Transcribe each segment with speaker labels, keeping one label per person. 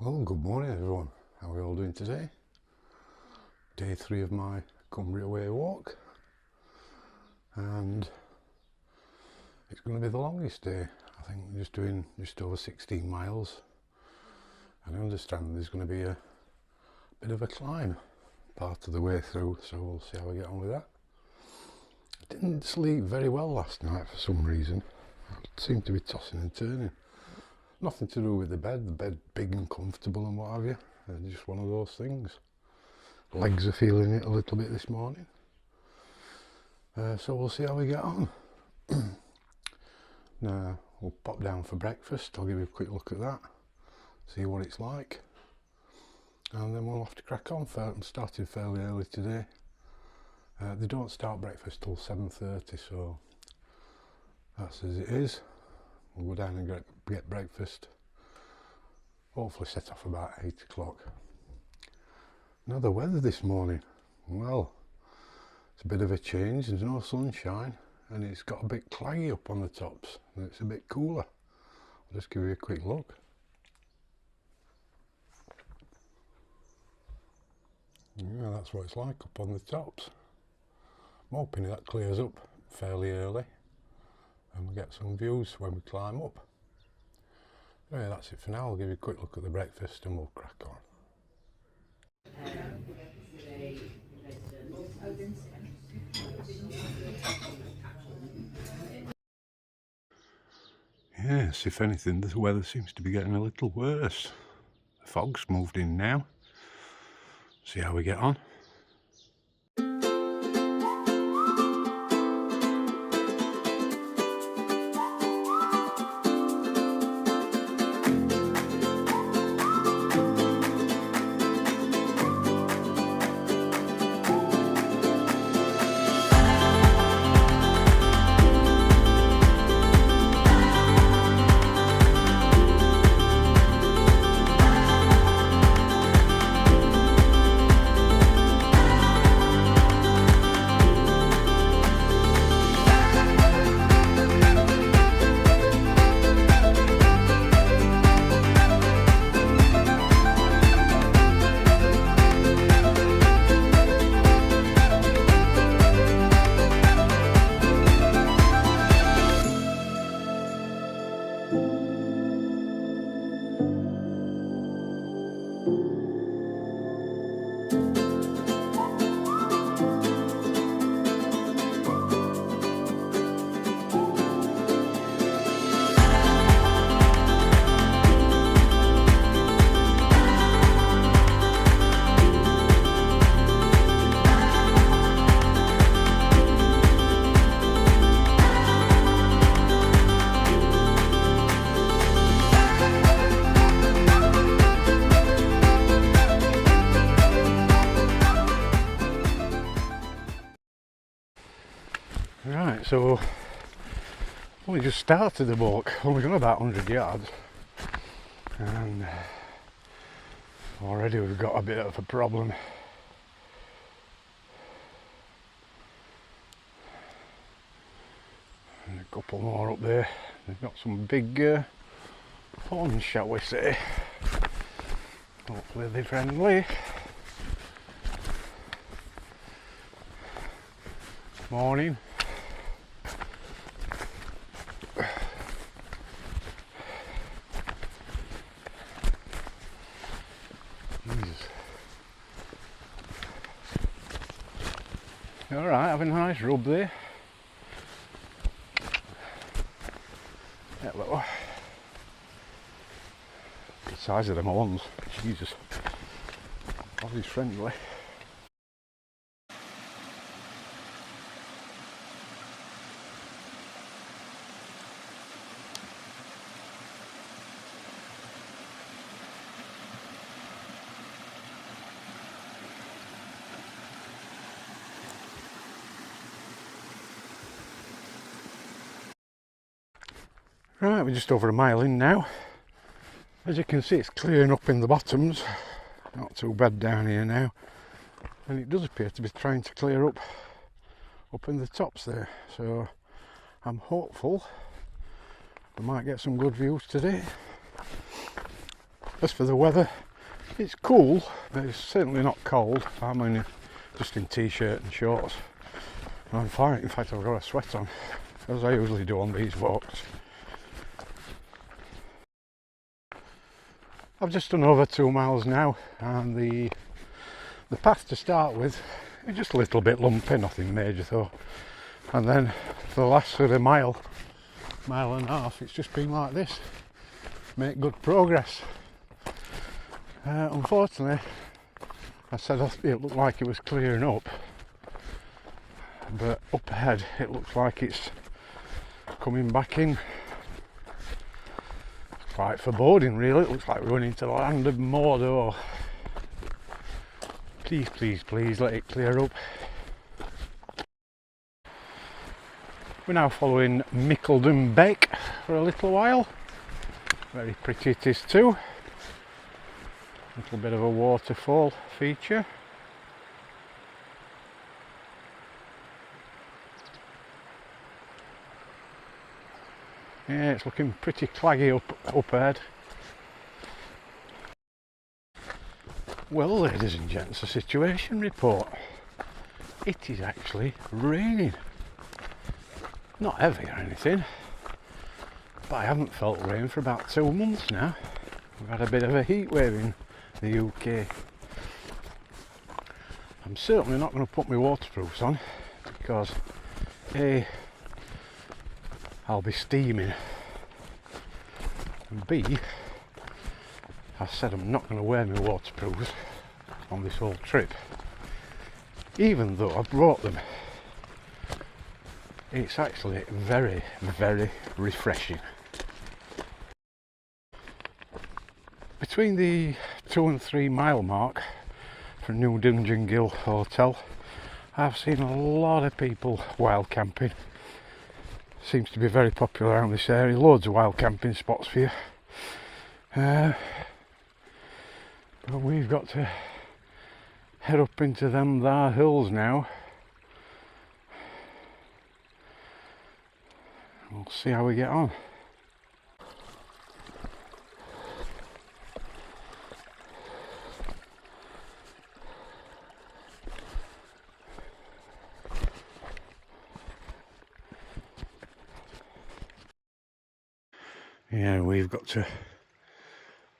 Speaker 1: Well, good morning everyone. How are we all doing today? Day 3 of my Cumbria way walk, and it's going to be the longest day. I think we're just doing just over 16 miles, and I understand there's going to be a bit of a climb part of the way through, so we'll see how we get on with that. I didn't sleep very well last night for some reason. I seemed to be tossing and turning. Nothing to do with the bed big and comfortable and what have you. Just one of those things. Legs are feeling it a little bit this morning. So we'll see how we get on. Now we'll pop down for breakfast. I'll give you a quick look at that, see what it's like, and then we'll have to crack on. I'm starting fairly early today. They don't start breakfast till 7:30, so that's as it is. We'll go down and get breakfast, hopefully set off about 8 o'clock. Now the weather this morning, well, it's a bit of a change. There's no sunshine and it's got a bit claggy up on the tops and it's a bit cooler. I'll just give you a quick look. Yeah, that's what it's like up on the tops. I'm hoping that clears up fairly early and we'll get some views when we climb up. Anyway, that's it for now. I'll give you a quick look at the breakfast and we'll crack on. Yes, if anything, the weather seems to be getting a little worse. The fog's moved in now. See how we get on. Right, so we just started the walk, only gone about 100 yards, and already we've got a bit of a problem. And a couple more up there. They've got some big fawns, shall we say. Hopefully they're friendly. Morning. Alright, having a nice rub there. Yeah, look. The size of them horns. Jesus. Oh, he's friendly. Right, we're just over a mile in now. As you can see, it's clearing up in the bottoms. Not too bad down here now. And it does appear to be trying to clear up in the tops there. So I'm hopeful we might get some good views today. As for the weather, it's cool, but it's certainly not cold. I'm only just in t-shirt and shorts. I'm fine. In fact, I've got a sweat on, as I usually do on these walks. I've just done over 2 miles now, and the path to start with is just a little bit lumpy, nothing major though. And then for the last sort of mile and a half, it's just been like this. Make good progress. Unfortunately, I said it looked like it was clearing up, but up ahead it looks like it's coming back in. Quite foreboding really. It looks like we're going into the land of Mordor. Please, please, please let it clear up. We're now following Mickeldon Beck for a little while. Very pretty it is too. A little bit of a waterfall feature. Yeah, it's looking pretty claggy up ahead. Well, ladies and gents, a situation report. It is actually raining. Not heavy or anything, but I haven't felt rain for about 2 months now. We've had a bit of a heat wave in the UK. I'm certainly not going to put my waterproofs on because A, I'll be steaming, and B, I said I'm not going to wear my waterproofs on this whole trip, even though I brought them. It's actually very, very refreshing. Between the 2 and 3 mile mark for New Dungeon Ghyll Hotel, I've seen a lot of people wild camping. Seems to be very popular around this area. Loads of wild camping spots for you. But we've got to head up into them there hills now. We'll see how we get on. Yeah, we've got to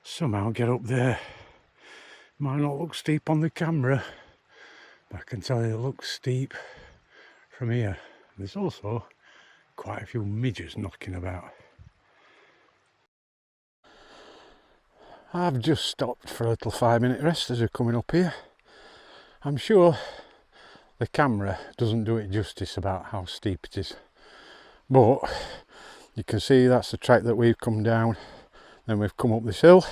Speaker 1: somehow get up there. Might not look steep on the camera, but I can tell you it looks steep from here. There's also quite a few midges knocking about. I've just stopped for a little 5-minute rest as we're coming up here. I'm sure the camera doesn't do it justice about how steep it is, but you can see that's the track that we've come down, then we've come up this hill,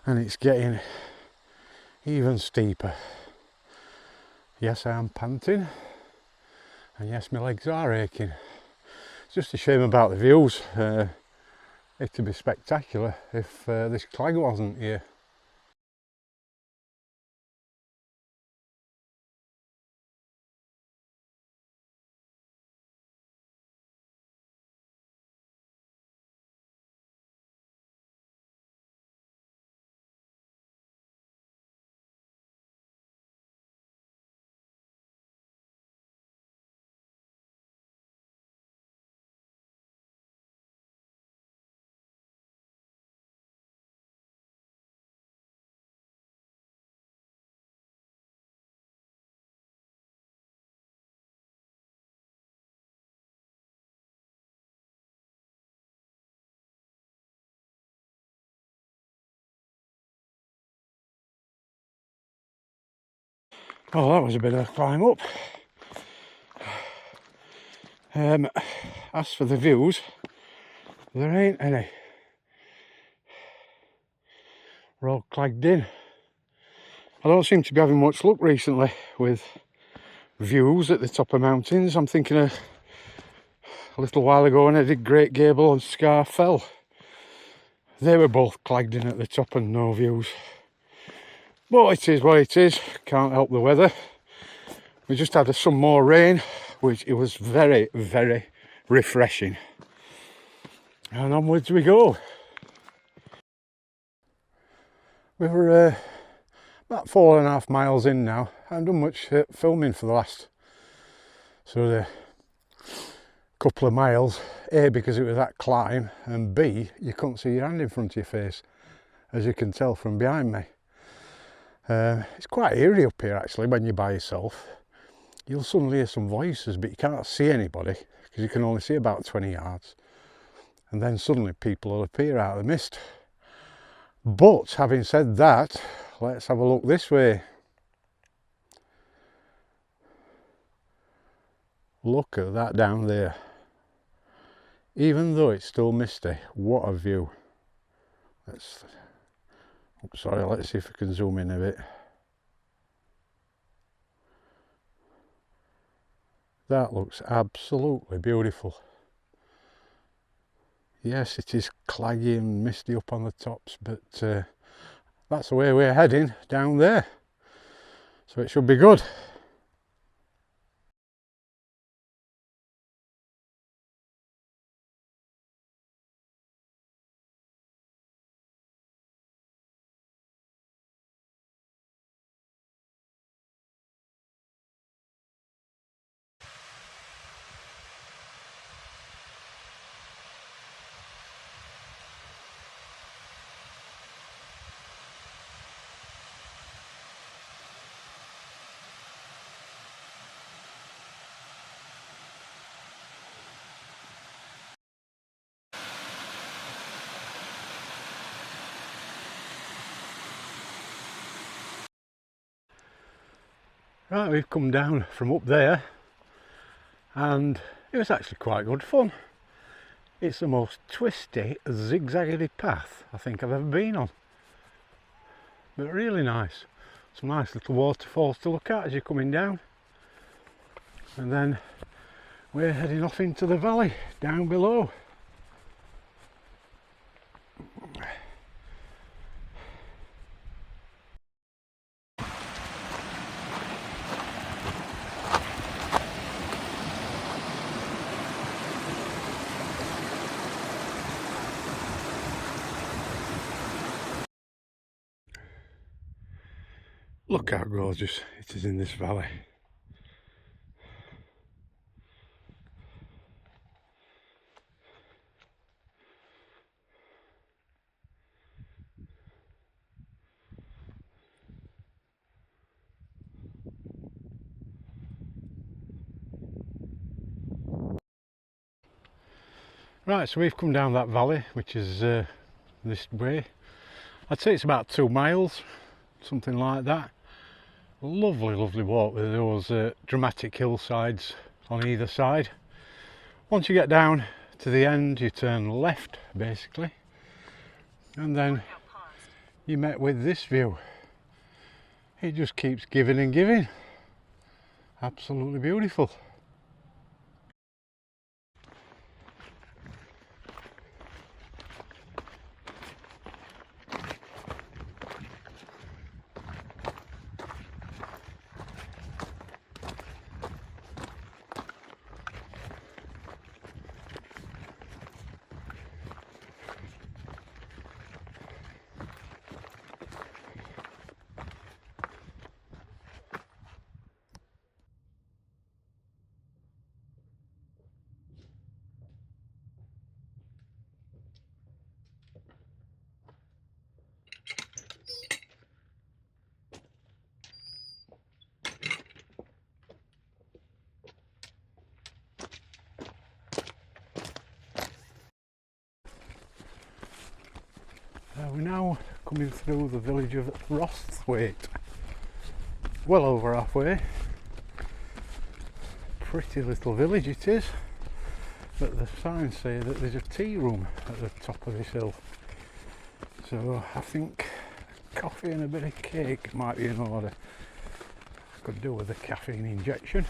Speaker 1: and it's getting even steeper. Yes, I am panting, and yes, my legs are aching. It's just a shame about the views. It'd be spectacular if this clag wasn't here. Oh, that was a bit of a climb up. As for the views, there ain't any. We're all clagged in. I don't seem to be having much luck recently with views at the top of mountains. I'm thinking of a little while ago when I did Great Gable and Scar Fell. They were both clagged in at the top and no views. But it is what it is, can't help the weather. We just had some more rain, which it was very, very refreshing. And onwards we go. We were about 4.5 miles in now. I haven't done much filming for the last sort of couple of miles. A, because it was that climb, and B, you couldn't see your hand in front of your face, as you can tell from behind me. It's quite eerie up here actually when you're by yourself. You'll suddenly hear some voices, but you can't see anybody because you can only see about 20 yards. And then suddenly people will appear out of the mist. But having said that, let's have a look this way. Look at that down there. Even though it's still misty, what a view. Let's see if I can zoom in a bit. That looks absolutely beautiful. Yes, it is claggy and misty up on the tops, but that's the way we're heading, down there. So it should be good. Right, we've come down from up there and it was actually quite good fun. It's the most twisty, zigzaggedy path I think I've ever been on. But really nice. Some nice little waterfalls to look at as you're coming down. And then we're heading off into the valley down below. Look how gorgeous it is in this valley. Right, so we've come down that valley, which is this way. I'd say it's about 2 miles, something like that. Lovely, lovely walk with those dramatic hillsides on either side. Once you get down to the end, you turn left, basically, and then you're met with this view. It just keeps giving and giving. Absolutely beautiful. We're now coming through the village of Rosthwaite. Well over halfway. Pretty little village it is, but the signs say that there's a tea room at the top of this hill. So I think coffee and a bit of cake might be in order. Could do with a caffeine injection.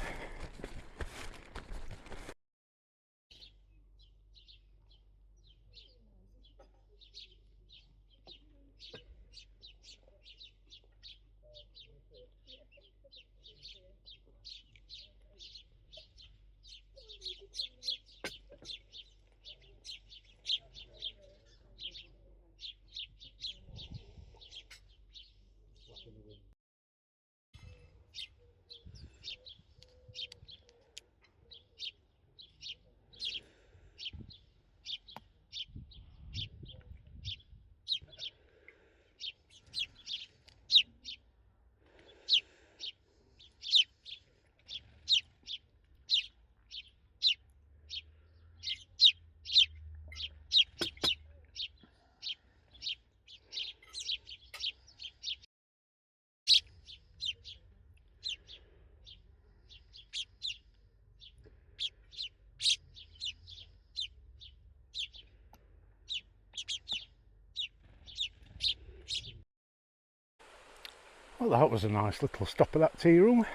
Speaker 1: Well, that was a nice little stop at that tea room.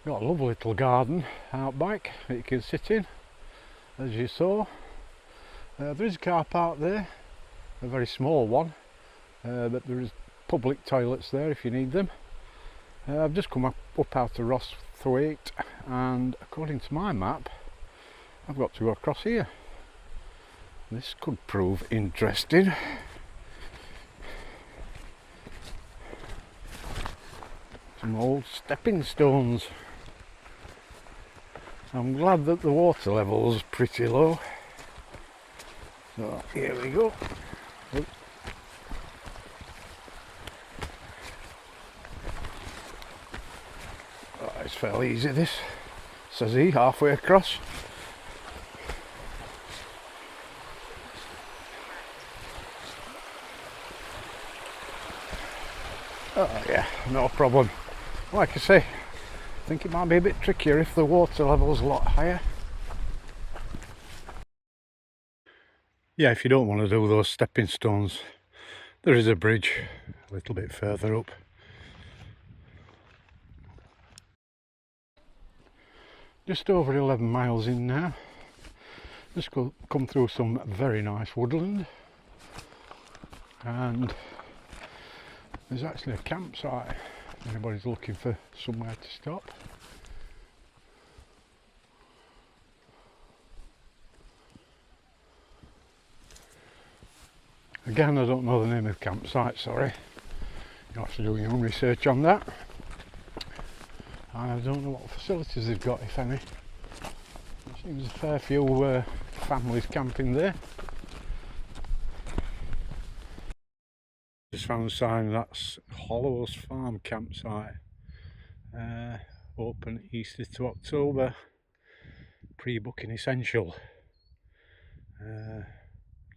Speaker 1: Got a lovely little garden out back that you can sit in, as you saw. There is a car park there, a very small one, but there is public toilets there if you need them. I've just come up out of Rosthwaite, and according to my map I've got to go across here. This could prove interesting. Some old stepping stones. I'm glad that the water level's pretty low. So here we go. Oh. Oh, it's fairly easy this, says he, halfway across. Oh yeah, no problem. Like I say, I think it might be a bit trickier if the water level's a lot higher. Yeah, if you don't want to do those stepping stones, there is a bridge a little bit further up. Just over 11 miles in now. Just come through some very nice woodland, and there's actually a campsite if anybody's looking for somewhere to stop. Again, I don't know the name of the campsite, sorry. You'll have to do your own research on that. And I don't know what facilities they've got, if any. There seems a fair few families camping there. Just found a sign that's Hollows Farm campsite. Open Easter to October. Pre-booking essential. It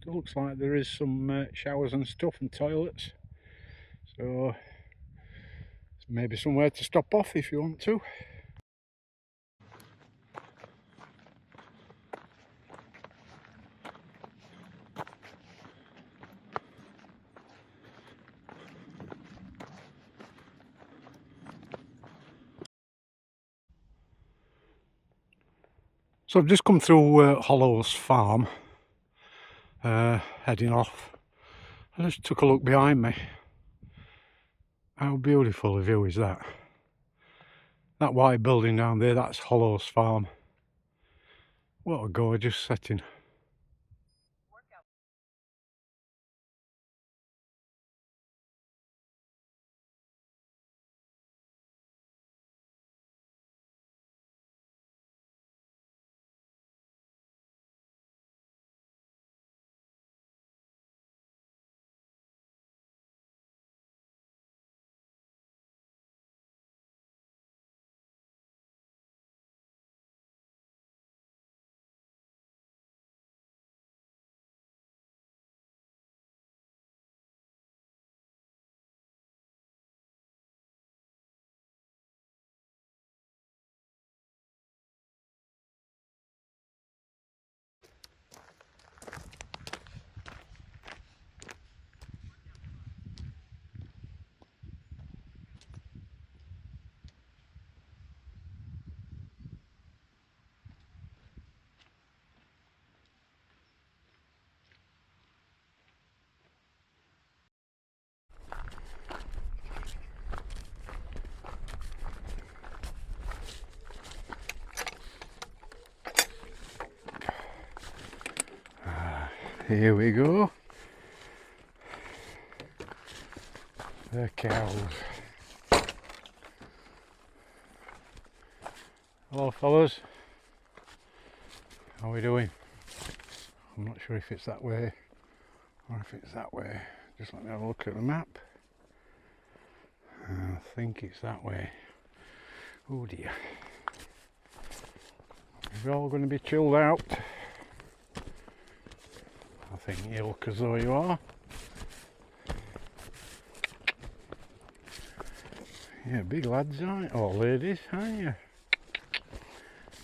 Speaker 1: looks like there is some showers and stuff and toilets. So maybe somewhere to stop off if you want to. So I've just come through Hollows Farm, heading off. I just took a look behind me. How beautiful a view is that? That white building down there, that's Hollows Farm. What a gorgeous setting. Here we go. The cows. Hello fellas. How are we doing? I'm not sure if it's that way or if it's that way. Just let me have a look at the map. I think it's that way. Oh dear. You're all going to be chilled out. I think you look as though you are. Yeah, big lads, aren't you? Or ladies, aren't you?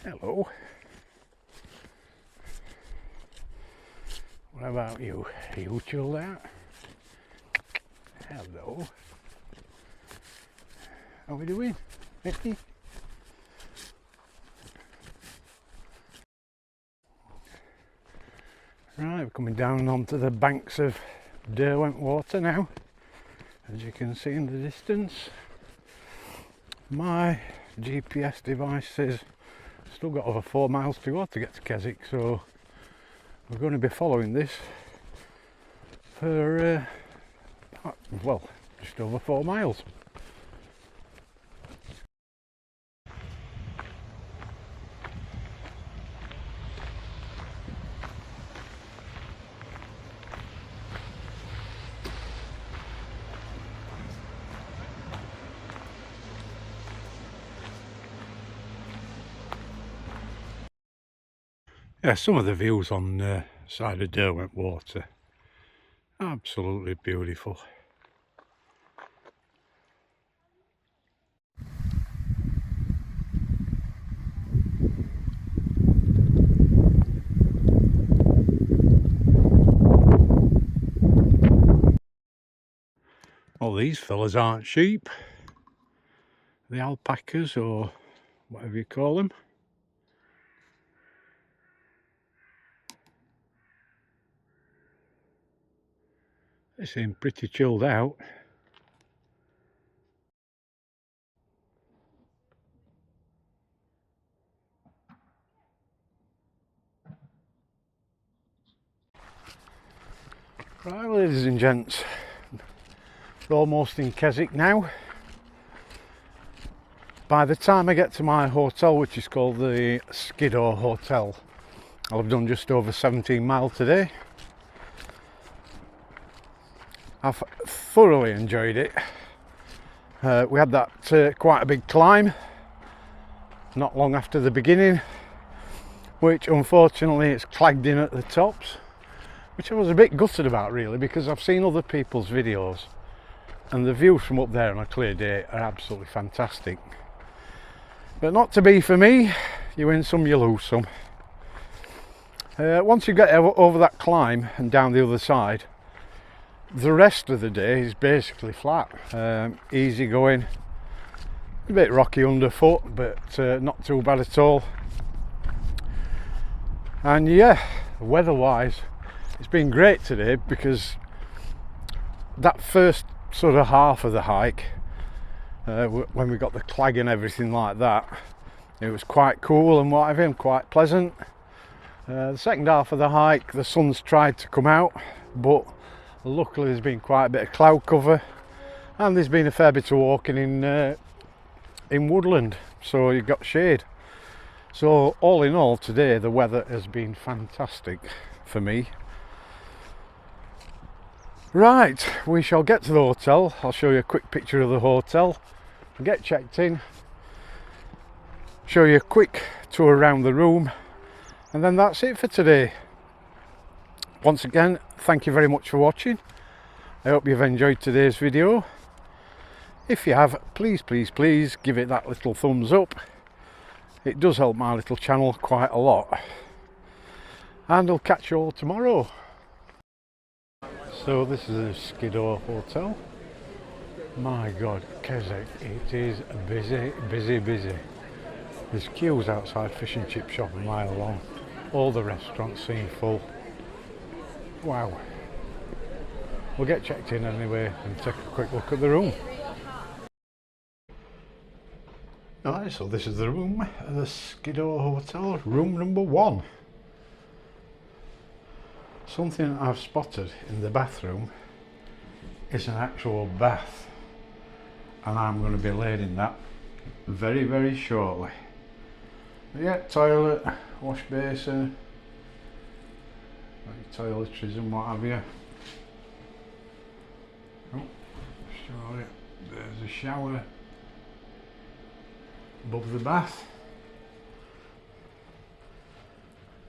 Speaker 1: Hello. What about you? Are you chilled out? Hello. how are we doing? Right, we're coming down onto the banks of Derwent water now, as you can see in the distance. My GPS device says still got over 4 miles to go to get to Keswick, so we're going to be following this for well, just over 4 miles. Yeah, some of the views on the side of Derwent water, absolutely beautiful. Well, these fellas aren't sheep, the alpacas or whatever you call them. They seem pretty chilled out. Right, ladies and gents, we're almost in Keswick now. By the time I get to my hotel, which is called the Skiddaw Hotel, I'll have done just over 17 miles today. I've thoroughly enjoyed it. We had that quite a big climb not long after the beginning, which unfortunately it's clagged in at the tops, which I was a bit gutted about really, because I've seen other people's videos and the views from up there on a clear day are absolutely fantastic. But not to be for me. You win some, you lose some. Once you get over that climb and down the other side, the rest of the day is basically flat, easy going, a bit rocky underfoot, but not too bad at all. And yeah, weather wise it's been great today, because that first sort of half of the hike, when we got the clag and everything like that, it was quite cool and whatever, and quite pleasant. The second half of the hike, the sun's tried to come out, but luckily there's been quite a bit of cloud cover, and there's been a fair bit of walking in woodland, so you've got shade. So all in all today the weather has been fantastic for me. Right, we shall get to the hotel. I'll show you a quick picture of the hotel, get checked in, show you a quick tour around the room, and then that's it for today. Once again, thank you very much for watching. I hope you've enjoyed today's video. If you have, please give it that little thumbs up. It does help my little channel quite a lot. And I'll catch you all tomorrow. So this is the Skiddaw Hotel. My God, Keswick, it is busy. There's queues outside fish and chip shop a mile long. All the restaurants seem full. Wow. We'll get checked in anyway and take a quick look at the room. Alright, so this is the room at the Skiddaw Hotel, room number 1. Something I've spotted in the bathroom is an actual bath, and I'm going to be laid in that very shortly. But yeah, toilet, wash basin, toiletries and what have you. Oh, sorry, there's a shower above the bath.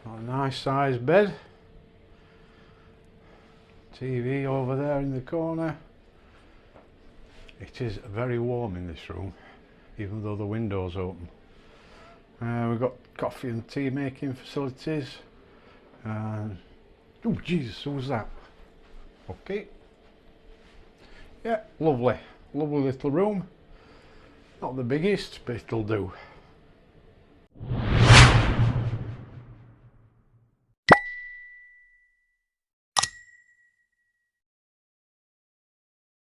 Speaker 1: Got a nice sized bed. TV over there in the corner. It is very warm in this room, even though the window's open. We've got coffee and tea making facilities. Oh Jesus, who was that? Okay. Yeah, lovely little room. Not the biggest, but it'll do.